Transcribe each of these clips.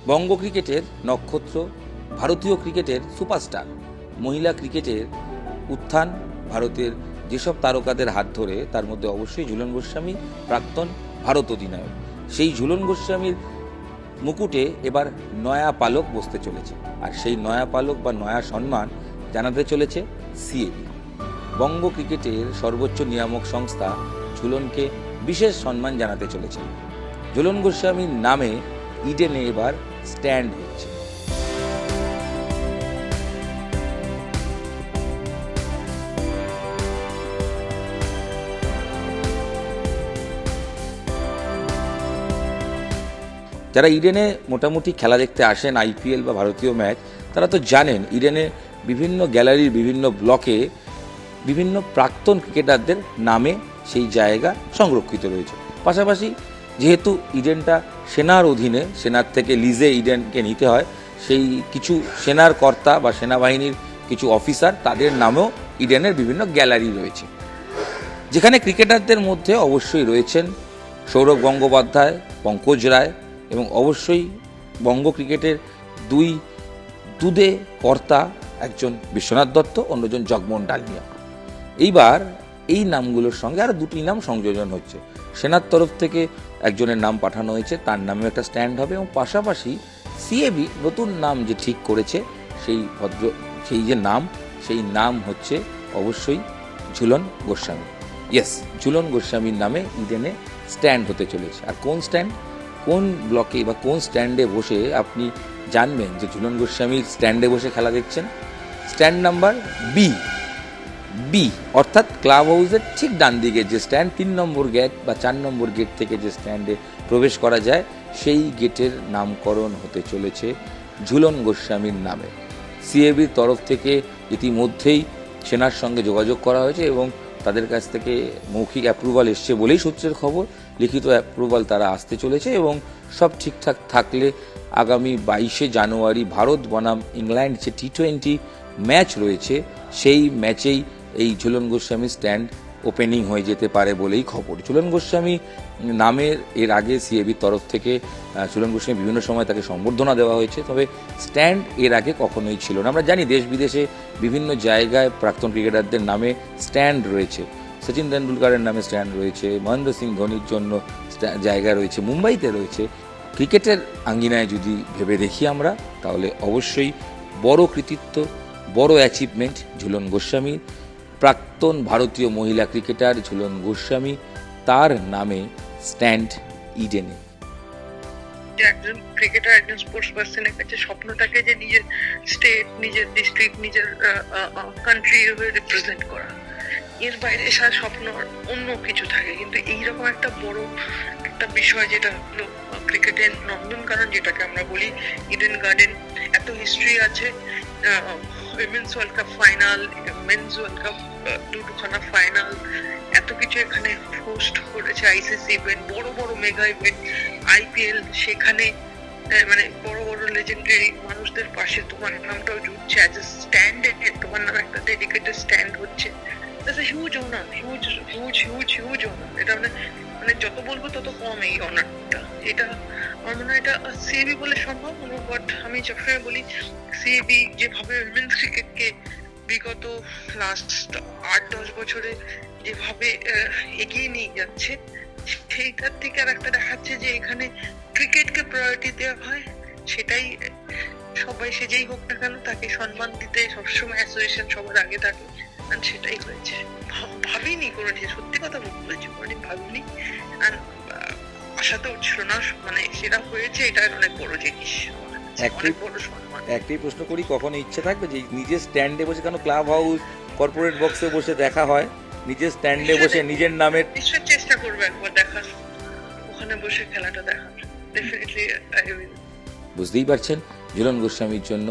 বঙ্গ ক্রিকেটের নক্ষত্র, ভারতীয় ক্রিকেটের সুপারস্টার, মহিলা ক্রিকেটের উত্থান, ভারতের যেসব তারকাদের হাত ধরে তার মধ্যে অবশ্যই ঝুলন গোস্বামী প্রাক্তন ভারত অধিনায়ক। সেই ঝুলন গোস্বামীর মুকুটে এবার নয়া পালক বসতে চলেছে, আর সেই নয়া পালক বা নয়া সম্মান জানাতে চলেছে সিএবি। বঙ্গ ক্রিকেটের সর্বোচ্চ নিয়ামক সংস্থা ঝুলনকে বিশেষ সম্মান জানাতে চলেছে। ঝুলন গোস্বামীর নামে ইডেনে এবার স্ট্যান্ড হচ্ছে। যারা ইডেনে মোটামুটি খেলা দেখতে আসেন, আইপিএল বা ভারতীয় ম্যাচ, তারা তো জানেন ইডেনে বিভিন্ন গ্যালারির বিভিন্ন ব্লকে বিভিন্ন প্রাক্তন ক্রিকেটারদের নামে সেই জায়গা সংরক্ষিত রয়েছে। পাশাপাশি যেহেতু ইডেনটা সেনার অধীনে, সেনার থেকে লিজে ইডেনকে নিতে হয়, সেই কিছু সেনার কর্তা বা সেনাবাহিনীর কিছু অফিসার, তাদের নামেও ইডেনের বিভিন্ন গ্যালারি রয়েছে, যেখানে ক্রিকেটারদের মধ্যে অবশ্যই রয়েছেন সৌরভ গঙ্গোপাধ্যায়, পঙ্কজ রায় এবং অবশ্যই বঙ্গ ক্রিকেটের দুই দুদে কর্তা, একজন বিশ্বনাথ দত্ত, অন্যজন জগমোহন ডালমিয়া। এইবার এই নামগুলোর সঙ্গে আরও দুটি নাম সংযোজন হচ্ছে। সেনার তরফ থেকে একজনের নাম পাঠানো হয়েছে, তার নামেও একটা স্ট্যান্ড হবে, এবং পাশাপাশি সিএবি নতুন নাম যে ঠিক করেছে, সেই যে নাম, সেই নাম হচ্ছে অবশ্যই ঝুলন গোস্বামী। ইয়েস, ঝুলন গোস্বামীর নামে ইডেনে স্ট্যান্ড হতে চলেছে। আর কোন স্ট্যান্ড, কোন ব্লকে বা কোন স্ট্যান্ডে বসে আপনি জানবেন যে ঝুলন গোস্বামীর স্ট্যান্ডে বসে খেলা দেখছেন? স্ট্যান্ড নাম্বার বি, অর্থাৎ ক্লাব হাউসের ঠিক ডান দিকে যে স্ট্যান্ড, 3 নম্বর গেট বা 4 নম্বর গেট থেকে যে স্ট্যান্ডে প্রবেশ করা যায়, সেই গেটের নামকরণ হতে চলেছে ঝুলন গোস্বামীর নামে। সিএবির তরফ থেকে ইতিমধ্যেই সেনার সঙ্গে যোগাযোগ করা হয়েছে এবং তাদের কাছ থেকে মৌখিক অ্যাপ্রুভাল এসছে বলেই সূত্রের খবর। লিখিত অ্যাপ্রুভাল তারা আসতে চলেছে এবং সব ঠিকঠাক থাকলে আগামী 22শে জানুয়ারি ভারত বনাম ইংল্যান্ড যে T20 ম্যাচ রয়েছে, সেই ম্যাচেই এই ঝুলন গোস্বামী স্ট্যান্ড ওপেনিং হয়ে যেতে পারে বলেই খবর। ঝুলন গোস্বামী নামের এর আগে সিএবির তরফ থেকে ঝুলন গোস্বামী বিভিন্ন সময় তাকে সম্বর্ধনা দেওয়া হয়েছে, তবে স্ট্যান্ড এর আগে কখনোই ছিল না। আমরা জানি দেশ বিদেশে বিভিন্ন জায়গায় প্রাক্তন ক্রিকেটারদের নামে স্ট্যান্ড রয়েছে। সচিন তেন্ডুলকারের নামে স্ট্যান্ড রয়েছে, মহেন্দ্র সিং ধোনির জন্য জায়গা রয়েছে, মুম্বাইতে রয়েছে। ক্রিকেটের আঙ্গিনায় যদি ভেবে দেখি আমরা, তাহলে অবশ্যই বড় কৃতিত্ব, বড় অ্যাচিভমেন্ট ঝুলন গোস্বামীর। প্রাক্তন ভারতীয় মহিলা ক্রিকেটার ঝুলন গোস্বামী, তার নামে স্ট্যান্ড ইডেনে। একজন ক্রিকেটার, একজন স্পোর্টস পার্সনের কাছে স্বপ্নটাকে যে নিজের স্টেট, নিজের ডিস্ট্রিক্ট, নিজের কান্ট্রি রিপ্রেজেন্ট করা, এর বাইরে সারা স্বপ্ন অন্য কিছু থাকে। কিন্তু এইরকম একটা বড় একটা বিষয় যেটা হলো ক্রিকেটের নন্দনকানন, যেটাকে আমরা বলি ইডেন গার্ডেন, এত হিস্ট্রি আছে। Women's world cup final, men's world cup দুখানা ফাইনাল, এত কিছু এখানে হোস্ট করেছে। আইসিসি ইভেন্ট, বড় বড় মেগা ইভেন্ট, আইপিএল, সেখানে মানে বড় বড় লেজেন্ডারি মানুষদের পাশে তোমার নামটাও জুটছে। অ্যাজ এ স্ট্যান্ড, তোমার নামে একটা ডেডিকেটেড স্ট্যান্ড হচ্ছে। That's a huge honor, huge honor. এটা মানে যত বলবো তত কম এই অনারটা। এটা আমার মনে হয় এটা সিএবি বলে সম্ভব। বাট আমি সবসময় বলি, সিএবি যেভাবে উইমেন্স ক্রিকেটকে বিগত লাস্ট 8-10 বছরে যেভাবে এগিয়ে নিয়ে যাচ্ছে, সেইটার থেকে আর একটা দেখাচ্ছে যে এখানে ক্রিকেটকে প্রায়োরিটি দেওয়া হয়। সেটাই সবাই, সে যেই হোক না কেন, তাকে সম্মান দিতে সবসময় অ্যাসোসিয়েশন সবার আগে থাকে। সেটাই হয়েছে। ভাবিনি কোনোদিন, সত্যি কথা বলেছি, কোনোদিন ভাবিনি। আর আশা তো উঠছিল না, মানে সেটা হয়েছে, এটা অনেক বড় জিনিস, অনেক বড় সম্মান। একটাই প্রশ্ন করি, কখনো ইচ্ছে থাকবে যে নিজের স্ট্যান্ডে বসে, কেন ক্লাব হাউস, কর্পোরেট বক্সে বসে দেখা হয়, নিজের স্ট্যান্ডে বসে নিজের নামের? নিশ্চয়ই চেষ্টা করবো একবার দেখার, ওখানে বসে খেলাটা দেখার। Definitely I will. বুঝতেই পারছেন, ঝুলন গোস্বামীর জন্য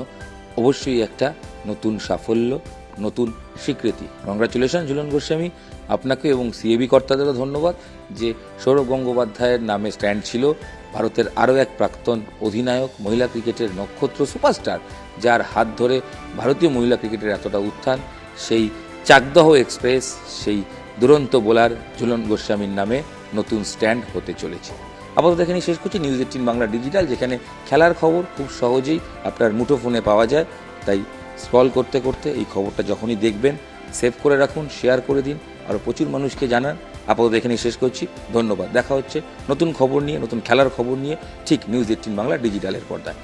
অবশ্যই একটা নতুন সাফল্য, নতুন স্বীকৃতি। কংগ্রাচুলেশন ঝুলন গোস্বামী, আপনাকে এবং সিএবি কর্তাদেরও ধন্যবাদ যে সৌরভ গঙ্গোপাধ্যায়ের নামে স্ট্যান্ড ছিল। ভারতের আরও এক প্রাক্তন অধিনায়ক, মহিলা ক্রিকেটের নক্ষত্র, সুপারস্টার, যার হাত ধরে ভারতীয় মহিলা ক্রিকেটের এতটা উত্থান, সেই চাকদহ এক্সপ্রেস, সেই দুরন্ত বোলার ঝুলন গোস্বামীর নামে নতুন স্ট্যান্ড হতে চলেছে। আপাতত এখানেই শেষ করছি নিউজ 18 বাংলা ডিজিটাল, যেখানে খেলার খবর খুব সহজেই আপনার মুঠোফোনে পাওয়া যায়। তাই স্ক্রল করতে করতে এই খবরটা যখনই দেখবেন সেভ করে রাখুন, শেয়ার করে দিন, আরও প্রচুর মানুষকে জানান। আপাতত এখানেই শেষ করছি, ধন্যবাদ। দেখা হচ্ছে নতুন খবর নিয়ে, নতুন খেলার খবর নিয়ে, ঠিক নিউজ 18 বাংলা ডিজিটালের পর্দায়।